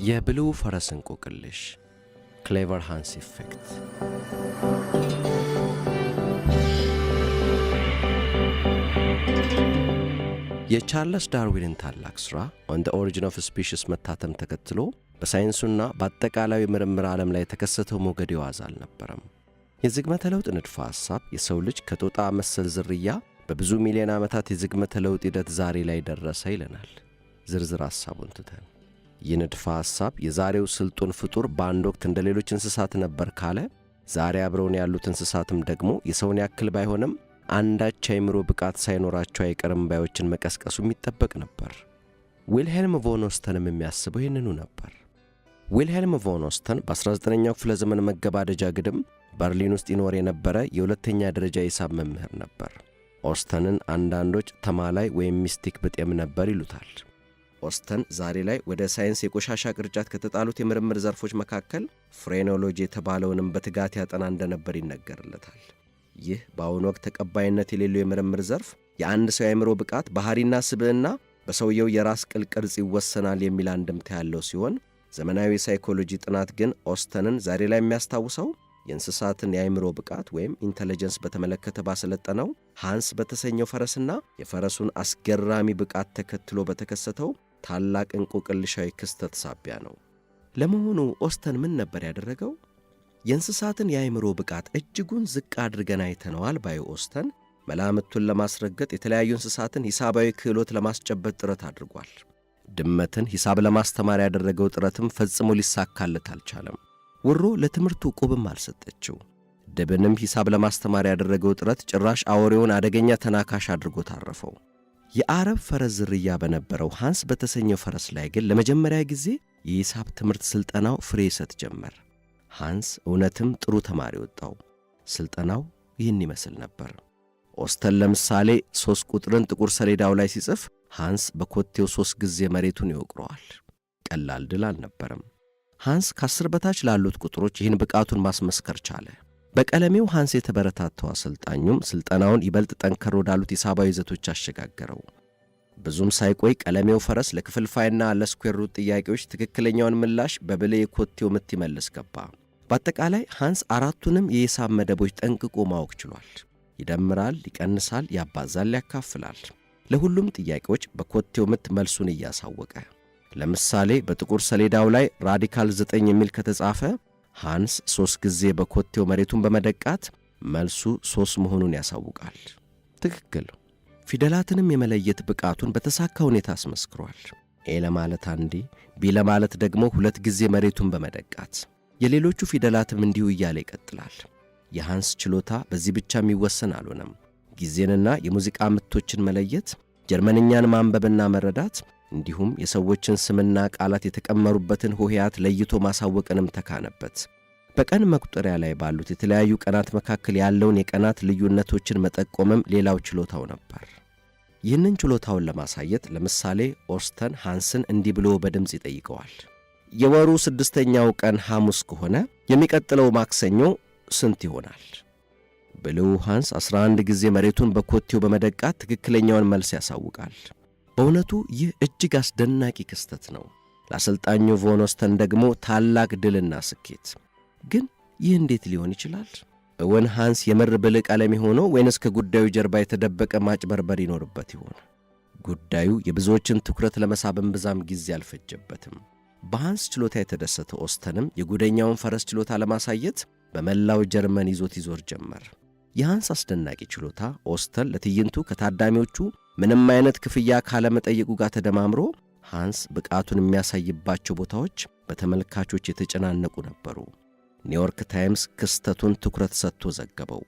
የብሉ ፈረስ እንቆቅልሽ ክሌቨር ሃንስ ኢፌክት። የቻርለስ ዳርዊንን ታላቅ ሥራ ኦን ዘ ኦሪጂን ኦፍ ስፒሺስ መታተም ተከትሎ በሳይንሱና በአጠቃላዩ ምርምር ዓለም ላይ የተከሰተው ሞገድ የዋዛ አልነበረም። የዝግመተ ለውጥ ንድፈ ሐሳብ የሰው ልጅ ከጦጣ መሰል ዝርያ በብዙ ሚሊዮን ዓመታት የዝግመተ ለውጥ ሂደት ዛሬ ላይ ደረሰ ይለናል። ዝርዝር ሐሳቡን ትተን ይህ ንድፈ ሐሳብ የዛሬው ስልጡን ፍጡር በአንድ ወቅት እንደ ሌሎች እንስሳት ነበር ካለ፣ ዛሬ አብረውን ያሉት እንስሳትም ደግሞ የሰውን ያክል ባይሆንም አንዳች አእምሮ ብቃት ሳይኖራቸው አይቀርም ባዮችን መቀስቀሱ የሚጠበቅ ነበር። ዊልሄልም ቮን ኦስተንም የሚያስበው ይህንኑ ነበር። ዊልሄልም ቮን ኦስተን በ19ኛው ክፍለ ዘመን መገባደጃ ግድም በርሊን ውስጥ ይኖር የነበረ የሁለተኛ ደረጃ የሂሳብ መምህር ነበር። ኦስተንን አንዳንዶች ተማላይ ወይም ሚስቲክ ብጤም ነበር ይሉታል። ኦስተን ዛሬ ላይ ወደ ሳይንስ የቆሻሻ ቅርጫት ከተጣሉት የምርምር ዘርፎች መካከል ፍሬኖሎጂ የተባለውንም በትጋት ያጠና እንደነበር ይነገርለታል። ይህ በአሁኑ ወቅት ተቀባይነት የሌለው የምርምር ዘርፍ የአንድ ሰው የአእምሮ ብቃት ባህሪና ስብዕና በሰውየው የራስ ቅል ቅርጽ ይወሰናል የሚል አንድምታ ያለው ሲሆን፣ ዘመናዊ ሳይኮሎጂ ጥናት ግን ኦስተንን ዛሬ ላይ የሚያስታውሰው የእንስሳትን የአእምሮ ብቃት ወይም ኢንተለጀንስ በተመለከተ ባሰለጠነው ሃንስ በተሰኘው ፈረስና የፈረሱን አስገራሚ ብቃት ተከትሎ በተከሰተው ታላቅ እንቆቅልሻዊ ክስተት ሳቢያ ነው። ለመሆኑ ኦስተን ምን ነበር ያደረገው? የእንስሳትን የአእምሮ ብቃት እጅጉን ዝቅ አድርገን አይተነዋል ባዩ ኦስተን መላምቱን ለማስረገጥ የተለያዩ እንስሳትን ሂሳባዊ ክህሎት ለማስጨበጥ ጥረት አድርጓል። ድመትን ሂሳብ ለማስተማር ያደረገው ጥረትም ፈጽሞ ሊሳካለት አልቻለም። ውሮ ለትምህርቱ ቁብም አልሰጠችው። ድብንም ሂሳብ ለማስተማር ያደረገው ጥረት ጭራሽ አውሬውን አደገኛ ተናካሽ አድርጎ ታረፈው። የአረብ ፈረስ ዝርያ በነበረው ሃንስ በተሰኘው ፈረስ ላይ ግን ለመጀመሪያ ጊዜ የሂሳብ ትምህርት ሥልጠናው ፍሬ ይሰጥ ጀመር። ሃንስ እውነትም ጥሩ ተማሪ ወጣው። ሥልጠናው ይህን ይመስል ነበር። ኦስተን ለምሳሌ 3 ቁጥርን ጥቁር ሰሌዳው ላይ ሲጽፍ ሃንስ በኮቴው 3 ጊዜ መሬቱን ይወቅረዋል። ቀላል ድል አልነበረም። ሃንስ ከ10 በታች ላሉት ቁጥሮች ይህን ብቃቱን ማስመስከር ቻለ። በቀለሜው ሃንስ የተበረታተው አሰልጣኙም ሥልጠናውን ይበልጥ ጠንከር ወዳሉት ሂሳባዊ ይዘቶች አሸጋገረው። ብዙም ሳይቆይ ቀለሜው ፈረስ ለክፍልፋይና ለስኩዌር ሩት ጥያቄዎች ትክክለኛውን ምላሽ በብልህ የኮቴው ምት ይመልስ ገባ። በአጠቃላይ ሃንስ 4ቱንም የሂሳብ መደቦች ጠንቅቆ ማወቅ ችሏል። ይደምራል፣ ይቀንሳል፣ ያባዛል፣ ያካፍላል። ለሁሉም ጥያቄዎች በኮቴው ምት መልሱን እያሳወቀ፣ ለምሳሌ በጥቁር ሰሌዳው ላይ ራዲካል 9 የሚል ከተጻፈ ሃንስ 3 ጊዜ በኮቴው መሬቱን በመደቃት መልሱ 3 መሆኑን ያሳውቃል። ትክክል። ፊደላትንም የመለየት ብቃቱን በተሳካ ሁኔታ አስመስክሯል። ኤ ለማለት አንዴ፣ ቢ ለማለት ደግሞ 2 ጊዜ መሬቱን በመደቃት። የሌሎቹ ፊደላትም እንዲሁ እያለ ይቀጥላል። የሃንስ ችሎታ በዚህ ብቻ የሚወሰን አልሆነም። ጊዜንና የሙዚቃ ምቶችን መለየት፣ ጀርመንኛን ማንበብና መረዳት እንዲሁም የሰዎችን ስምና ቃላት የተቀመሩበትን ሆሄያት ለይቶ ማሳወቅንም ተካነበት። በቀን መቁጠሪያ ላይ ባሉት የተለያዩ ቀናት መካከል ያለውን የቀናት ልዩነቶችን መጠቆምም ሌላው ችሎታው ነበር። ይህንን ችሎታውን ለማሳየት ለምሳሌ ኦስተን ሃንስን እንዲህ ብሎ በድምፅ ይጠይቀዋል። የወሩ 6ኛው ቀን ሐሙስ ከሆነ የሚቀጥለው ማክሰኞ ስንት ይሆናል? ብልሁ ሃንስ 11 ጊዜ መሬቱን በኮቴው በመደቃት ትክክለኛውን መልስ ያሳውቃል። በእውነቱ ይህ እጅግ አስደናቂ ክስተት ነው። ለአሰልጣኙ ቮን ኦስተን ደግሞ ታላቅ ድልና ስኬት። ግን ይህ እንዴት ሊሆን ይችላል? እውን ሃንስ የምር ብልህ ቀለም የሆነው ወይንስ ከጉዳዩ ጀርባ የተደበቀ ማጭበርበር ይኖርበት ይሆን? ጉዳዩ የብዙዎችን ትኩረት ለመሳብም ብዛም ጊዜ አልፈጀበትም። በሃንስ ችሎታ የተደሰተው ኦስተንም የጉደኛውን ፈረስ ችሎታ ለማሳየት በመላው ጀርመን ይዞት ይዞር ጀመር። የሃንስ አስደናቂ ችሎታ ኦስተን ለትዕይንቱ ከታዳሚዎቹ ምንም አይነት ክፍያ ካለመጠየቁ ጋር ተደማምሮ ሃንስ ብቃቱን የሚያሳይባቸው ቦታዎች በተመልካቾች የተጨናነቁ ነበሩ። ኒውዮርክ ታይምስ ክስተቱን ትኩረት ሰጥቶ ዘገበው።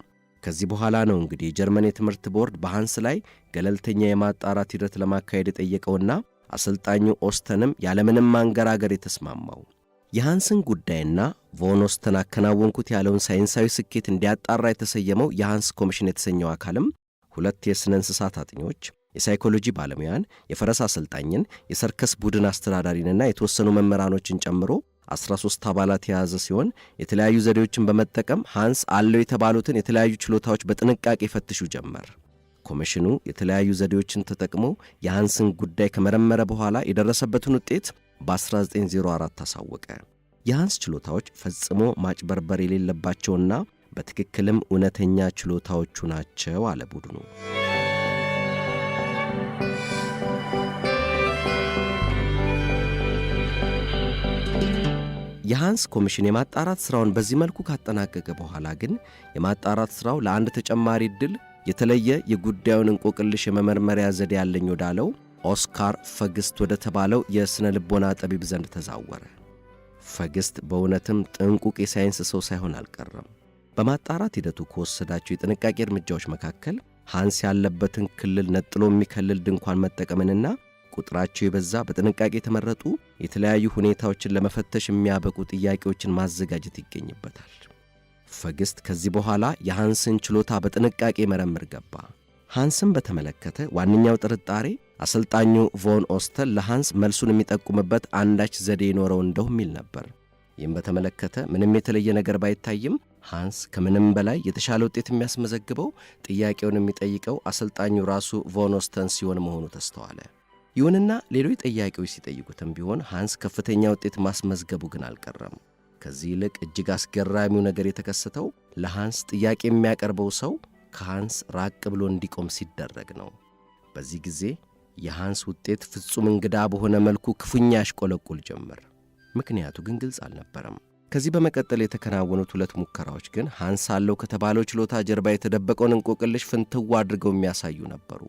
ከዚህ በኋላ ነው እንግዲህ የጀርመን የትምህርት ቦርድ በሃንስ ላይ ገለልተኛ የማጣራት ሂደት ለማካሄድ የጠየቀውና አሰልጣኙ ኦስተንም ያለምንም ማንገራገር የተስማማው። የሃንስን ጉዳይና ቮን ኦስተን አከናወንኩት ያለውን ሳይንሳዊ ስኬት እንዲያጣራ የተሰየመው የሃንስ ኮሚሽን የተሰኘው አካልም 2 የሥነ እንስሳት አጥኚዎች፣ የሳይኮሎጂ ባለሙያን፣ የፈረስ አሰልጣኝን፣ የሰርከስ ቡድን አስተዳዳሪንና የተወሰኑ መምህራኖችን ጨምሮ 13 አባላት የያዘ ሲሆን የተለያዩ ዘዴዎችን በመጠቀም ሃንስ አለው የተባሉትን የተለያዩ ችሎታዎች በጥንቃቄ ይፈትሹ ጀመር። ኮሚሽኑ የተለያዩ ዘዴዎችን ተጠቅሞ የሃንስን ጉዳይ ከመረመረ በኋላ የደረሰበትን ውጤት በ1904 አሳወቀ። የሃንስ ችሎታዎች ፈጽሞ ማጭበርበር የሌለባቸውና በትክክልም እውነተኛ ችሎታዎቹ ናቸው አለ ቡድኑ። የሃንስ ኮሚሽን የማጣራት ሥራውን በዚህ መልኩ ካጠናቀቀ በኋላ ግን የማጣራት ሥራው ለአንድ ተጨማሪ ዕድል የተለየ የጉዳዩን እንቆቅልሽ የመመርመሪያ ዘዴ ያለኝ ወዳለው ኦስካር ፈግስት ወደ ተባለው የሥነ ልቦና ጠቢብ ዘንድ ተዛወረ። ፈግስት በእውነትም ጥንቁቅ የሳይንስ ሰው ሳይሆን አልቀረም። በማጣራት ሂደቱ ከወሰዳቸው የጥንቃቄ እርምጃዎች መካከል ሃንስ ያለበትን ክልል ነጥሎ የሚከልል ድንኳን መጠቀምንና ቁጥራቸው የበዛ በጥንቃቄ የተመረጡ የተለያዩ ሁኔታዎችን ለመፈተሽ የሚያበቁ ጥያቄዎችን ማዘጋጀት ይገኝበታል። ፈግስት ከዚህ በኋላ የሃንስን ችሎታ በጥንቃቄ መረምር ገባ። ሃንስን በተመለከተ ዋነኛው ጥርጣሬ አሰልጣኙ ቮን ኦስተን ለሃንስ መልሱን የሚጠቁምበት አንዳች ዘዴ ይኖረው እንደው የሚል ነበር። ይህም በተመለከተ ምንም የተለየ ነገር ባይታይም ሃንስ ከምንም በላይ የተሻለ ውጤት የሚያስመዘግበው ጥያቄውን የሚጠይቀው አሰልጣኙ ራሱ ቮን ኦስተን ሲሆን መሆኑ ተስተዋለ። ይሁንና ሌሎች ጥያቄዎች ሲጠይቁትም ቢሆን ሃንስ ከፍተኛ ውጤት ማስመዝገቡ ግን አልቀረም። ከዚህ ይልቅ እጅግ አስገራሚው ነገር የተከሰተው ለሃንስ ጥያቄ የሚያቀርበው ሰው ከሃንስ ራቅ ብሎ እንዲቆም ሲደረግ ነው። በዚህ ጊዜ የሃንስ ውጤት ፍጹም እንግዳ በሆነ መልኩ ክፉኛ ያሽቆለቁል ጀመር። ምክንያቱ ግን ግልጽ አልነበረም። ከዚህ በመቀጠል የተከናወኑት ሁለት ሙከራዎች ግን ሃንስ አለው ከተባለው ችሎታ ጀርባ የተደበቀውን እንቆቅልሽ ፍንትው አድርገው የሚያሳዩ ነበሩ።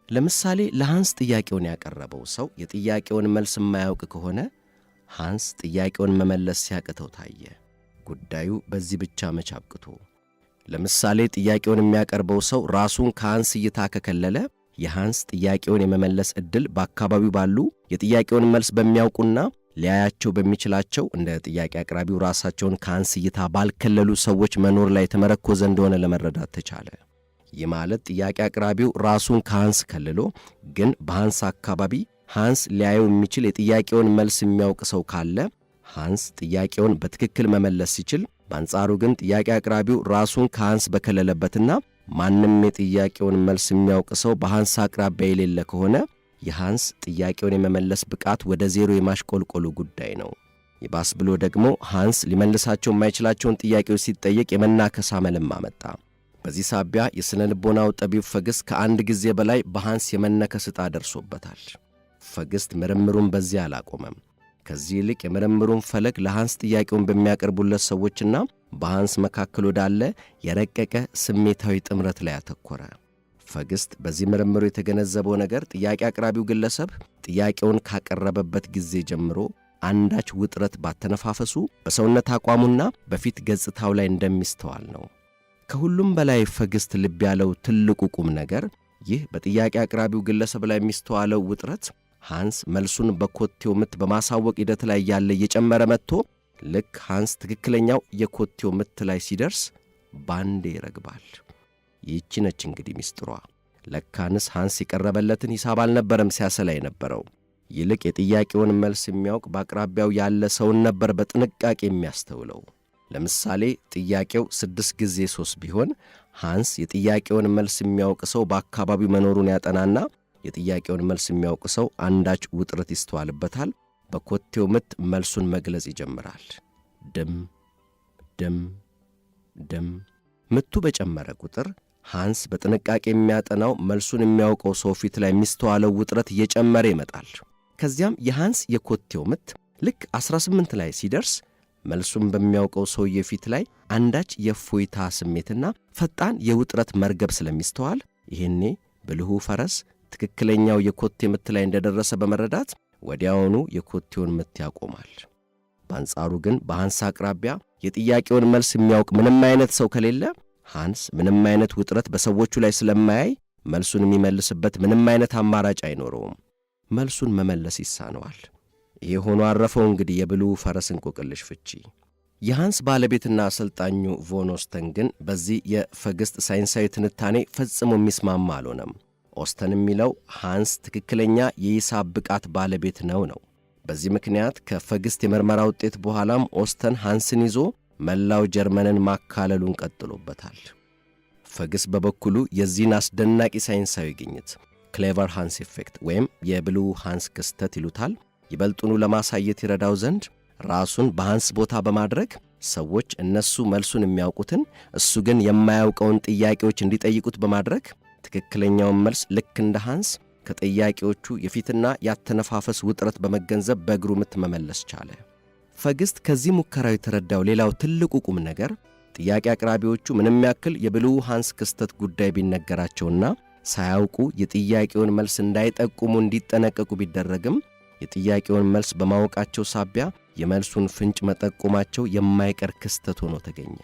ለምሳሌ ለሃንስ ጥያቄውን ያቀረበው ሰው የጥያቄውን መልስ የማያውቅ ከሆነ ሃንስ ጥያቄውን መመለስ ሲያቅተው ታየ። ጉዳዩ በዚህ ብቻ መች አብቅቶ። ለምሳሌ ጥያቄውን የሚያቀርበው ሰው ራሱን ከሃንስ እይታ ከከለለ የሃንስ ጥያቄውን የመመለስ ዕድል በአካባቢው ባሉ የጥያቄውን መልስ በሚያውቁና ሊያያቸው በሚችላቸው እንደ ጥያቄ አቅራቢው ራሳቸውን ከሃንስ እይታ ባልከለሉ ሰዎች መኖር ላይ የተመረኮዘ እንደሆነ ለመረዳት ተቻለ። ይህ ማለት ጥያቄ አቅራቢው ራሱን ከሃንስ ከልሎ ግን በሃንስ አካባቢ ሃንስ ሊያየው የሚችል የጥያቄውን መልስ የሚያውቅ ሰው ካለ ሃንስ ጥያቄውን በትክክል መመለስ ሲችል፣ በአንጻሩ ግን ጥያቄ አቅራቢው ራሱን ከሃንስ በከለለበትና ማንም የጥያቄውን መልስ የሚያውቅ ሰው በሃንስ አቅራቢያ የሌለ ከሆነ የሃንስ ጥያቄውን የመመለስ ብቃት ወደ ዜሮ የማሽቆልቆሉ ጉዳይ ነው። ይባስ ብሎ ደግሞ ሃንስ ሊመልሳቸው የማይችላቸውን ጥያቄዎች ሲጠየቅ የመናከስ አመልም አመጣ። በዚህ ሳቢያ የሥነ ልቦናው ጠቢብ ፈግስት ከአንድ ጊዜ በላይ በሃንስ የመነከስ ዕጣ ደርሶበታል። ፈግስት ምርምሩን በዚህ አላቆመም። ከዚህ ይልቅ የምርምሩን ፈለግ ለሃንስ ጥያቄውን በሚያቀርቡለት ሰዎችና በሃንስ መካከል ወዳለ የረቀቀ ስሜታዊ ጥምረት ላይ አተኮረ። ፈግስት በዚህ ምርምሩ የተገነዘበው ነገር ጥያቄ አቅራቢው ግለሰብ ጥያቄውን ካቀረበበት ጊዜ ጀምሮ አንዳች ውጥረት ባተነፋፈሱ፣ በሰውነት አቋሙና በፊት ገጽታው ላይ እንደሚስተዋል ነው። ከሁሉም በላይ ፈግስት ልብ ያለው ትልቁ ቁም ነገር ይህ በጥያቄ አቅራቢው ግለሰብ ላይ የሚስተዋለው ውጥረት ሃንስ መልሱን በኮቴው ምት በማሳወቅ ሂደት ላይ ያለ እየጨመረ መጥቶ ልክ ሃንስ ትክክለኛው የኮቴው ምት ላይ ሲደርስ ባንዴ ይረግባል። ይህች ነች እንግዲህ ሚስጥሯ። ለካንስ ሃንስ የቀረበለትን ሂሳብ አልነበረም ሲያሰላ የነበረው። ይልቅ የጥያቄውን መልስ የሚያውቅ በአቅራቢያው ያለ ሰውን ነበር በጥንቃቄ የሚያስተውለው። ለምሳሌ ጥያቄው 6 ጊዜ 3 ቢሆን ሃንስ የጥያቄውን መልስ የሚያውቅ ሰው በአካባቢው መኖሩን ያጠናና የጥያቄውን መልስ የሚያውቅ ሰው አንዳች ውጥረት ይስተዋልበታል። በኮቴው ምት መልሱን መግለጽ ይጀምራል። ድም ድም ድም። ምቱ በጨመረ ቁጥር ሃንስ በጥንቃቄ የሚያጠናው መልሱን የሚያውቀው ሰው ፊት ላይ የሚስተዋለው ውጥረት እየጨመረ ይመጣል። ከዚያም የሃንስ የኮቴው ምት ልክ 18 ላይ ሲደርስ መልሱን በሚያውቀው ሰውዬ ፊት ላይ አንዳች የእፎይታ ስሜትና ፈጣን የውጥረት መርገብ ስለሚስተዋል ይህኔ ብልሁ ፈረስ ትክክለኛው የኮቴ ምት ላይ እንደደረሰ በመረዳት ወዲያውኑ የኮቴውን ምት ያቆማል። በአንጻሩ ግን በሃንስ አቅራቢያ የጥያቄውን መልስ የሚያውቅ ምንም አይነት ሰው ከሌለ ሃንስ ምንም አይነት ውጥረት በሰዎቹ ላይ ስለማያይ መልሱን የሚመልስበት ምንም አይነት አማራጭ አይኖረውም። መልሱን መመለስ ይሳነዋል። ይህ ሆኖ አረፈው እንግዲህ የብልሁ ፈረስ እንቆቅልሽ ፍቺ። የሃንስ ባለቤትና አሰልጣኙ ቮን ኦስተን ግን በዚህ የፈግስት ሳይንሳዊ ትንታኔ ፈጽሞ የሚስማማ አልሆነም። ኦስተን የሚለው ሃንስ ትክክለኛ የሂሳብ ብቃት ባለቤት ነው። በዚህ ምክንያት ከፈግስት የምርመራ ውጤት በኋላም ኦስተን ሃንስን ይዞ መላው ጀርመንን ማካለሉን ቀጥሎበታል። ፈግስት በበኩሉ የዚህን አስደናቂ ሳይንሳዊ ግኝት ክሌቨር ሃንስ ኢፌክት ወይም የብልሁ ሃንስ ክስተት ይሉታል ይበልጡኑ ለማሳየት ይረዳው ዘንድ ራሱን በሃንስ ቦታ በማድረግ ሰዎች እነሱ መልሱን የሚያውቁትን እሱ ግን የማያውቀውን ጥያቄዎች እንዲጠይቁት በማድረግ ትክክለኛውን መልስ ልክ እንደ ሃንስ ከጥያቄዎቹ የፊትና ያተነፋፈስ ውጥረት በመገንዘብ በእግሩ ምት መመለስ ቻለ። ፈግስት ከዚህ ሙከራው የተረዳው ሌላው ትልቁ ቁም ነገር ጥያቄ አቅራቢዎቹ ምንም ያክል የብልሁ ሃንስ ክስተት ጉዳይ ቢነገራቸውና ሳያውቁ የጥያቄውን መልስ እንዳይጠቁሙ እንዲጠነቀቁ ቢደረግም የጥያቄውን መልስ በማወቃቸው ሳቢያ የመልሱን ፍንጭ መጠቆማቸው የማይቀር ክስተት ሆኖ ተገኘ።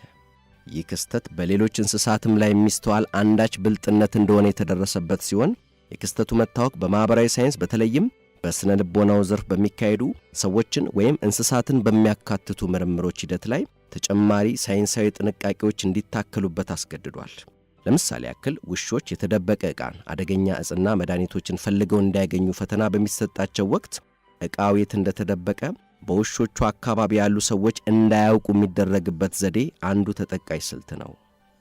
ይህ ክስተት በሌሎች እንስሳትም ላይ የሚስተዋል አንዳች ብልጥነት እንደሆነ የተደረሰበት ሲሆን የክስተቱ መታወቅ በማኅበራዊ ሳይንስ በተለይም በስነ ልቦናው ዘርፍ በሚካሄዱ ሰዎችን ወይም እንስሳትን በሚያካትቱ ምርምሮች ሂደት ላይ ተጨማሪ ሳይንሳዊ ጥንቃቄዎች እንዲታከሉበት አስገድዷል። ለምሳሌ ያክል ውሾች የተደበቀ ዕቃን፣ አደገኛ ዕፅና መድኃኒቶችን ፈልገው እንዳያገኙ ፈተና በሚሰጣቸው ወቅት ዕቃው የት እንደተደበቀ በውሾቹ አካባቢ ያሉ ሰዎች እንዳያውቁ የሚደረግበት ዘዴ አንዱ ተጠቃሽ ስልት ነው።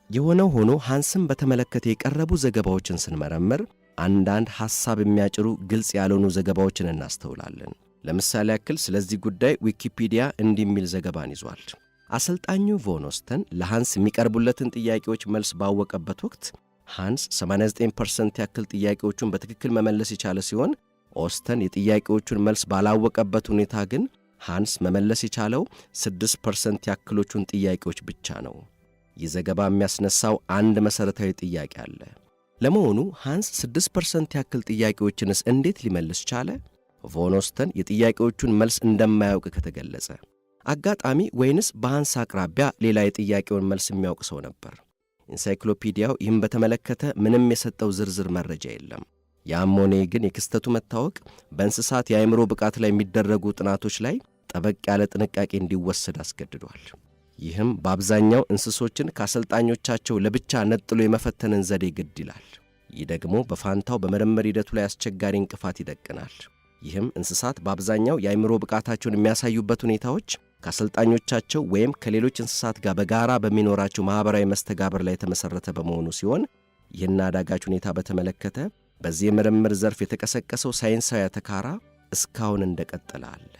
የሆነው ሆኖ ሃንስን በተመለከተ የቀረቡ ዘገባዎችን ስንመረምር አንዳንድ ሐሳብ የሚያጭሩ ግልጽ ያልሆኑ ዘገባዎችን እናስተውላለን። ለምሳሌ ያክል ስለዚህ ጉዳይ ዊኪፒዲያ እንዲህ የሚል ዘገባን ይዟል። አሰልጣኙ ቮን ኦስተን ለሃንስ የሚቀርቡለትን ጥያቄዎች መልስ ባወቀበት ወቅት ሃንስ 89% ያክል ጥያቄዎቹን በትክክል መመለስ የቻለ ሲሆን ኦስተን የጥያቄዎቹን መልስ ባላወቀበት ሁኔታ ግን ሃንስ መመለስ የቻለው 6% ያክሎቹን ጥያቄዎች ብቻ ነው። ይህ ዘገባ የሚያስነሳው አንድ መሠረታዊ ጥያቄ አለ። ለመሆኑ ሃንስ 6% ያክል ጥያቄዎችንስ እንዴት ሊመልስ ቻለ? ቮን ኦስተን የጥያቄዎቹን መልስ እንደማያውቅ ከተገለጸ አጋጣሚ ወይንስ በሃንስ አቅራቢያ ሌላ የጥያቄውን መልስ የሚያውቅ ሰው ነበር? ኢንሳይክሎፒዲያው ይህም በተመለከተ ምንም የሰጠው ዝርዝር መረጃ የለም። ያም ሆነ ግን የክስተቱ መታወቅ በእንስሳት የአእምሮ ብቃት ላይ የሚደረጉ ጥናቶች ላይ ጠበቅ ያለ ጥንቃቄ እንዲወሰድ አስገድዷል። ይህም በአብዛኛው እንስሶችን ከአሰልጣኞቻቸው ለብቻ ነጥሎ የመፈተንን ዘዴ ግድ ይላል። ይህ ደግሞ በፋንታው በምርምር ሂደቱ ላይ አስቸጋሪ እንቅፋት ይደቅናል። ይህም እንስሳት በአብዛኛው የአእምሮ ብቃታቸውን የሚያሳዩበት ሁኔታዎች ከአሰልጣኞቻቸው ወይም ከሌሎች እንስሳት ጋር በጋራ በሚኖራቸው ማኅበራዊ መስተጋብር ላይ የተመሠረተ በመሆኑ ሲሆን ይህን አዳጋች ሁኔታ በተመለከተ በዚህ የምርምር ዘርፍ የተቀሰቀሰው ሳይንሳዊ አተካራ እስካሁን እንደቀጠለ አለ።